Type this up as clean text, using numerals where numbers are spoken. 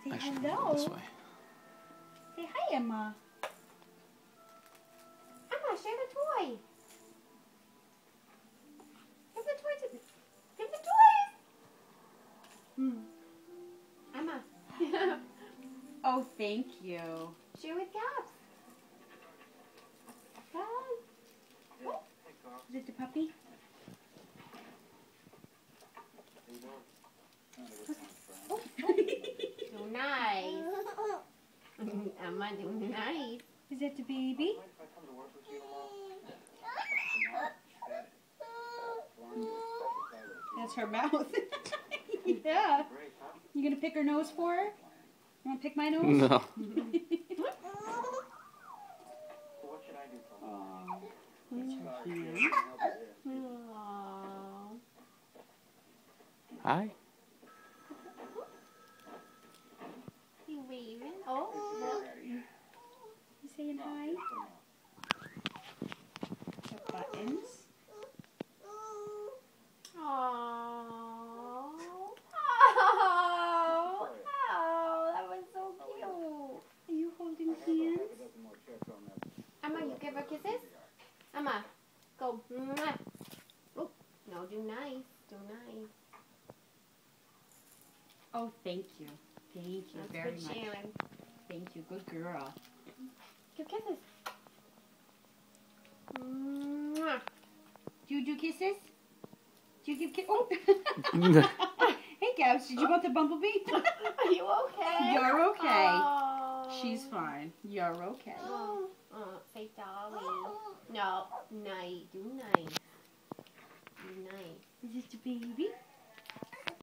Say Actually, hello. this way. Say hi, Emma. Emma, share the toy. Give the toy to me. Give the toys. Emma. Oh, thank you. Share with Gabs. Gabs. Oh. Is it the puppy? Oh. So nice. Emma, do nice. Is that the baby? That's her mouth. Yeah. You gonna pick her nose for her? You wanna pick my nose? No. Aw, that's her hand. Aww. Hi. You waving? Oh. You saying hi? The buttons. Oh, that was so cute. Are you holding hands? Emma, you give her kisses? Emma, go. Mwah. Oh, no, do nice. Do nice. Oh, thank you. Thank you That's very good much. sharing. Thank you. Good girl. Give kisses. Mwah. Do you do kisses? Do you give kisses? Oh! Hey, Gabs, did you want the bumblebee? Are you okay? You're okay. Oh. She's fine. You're okay. Oh, say dolly. No, nice. Do nice. Do nice. Is this the baby?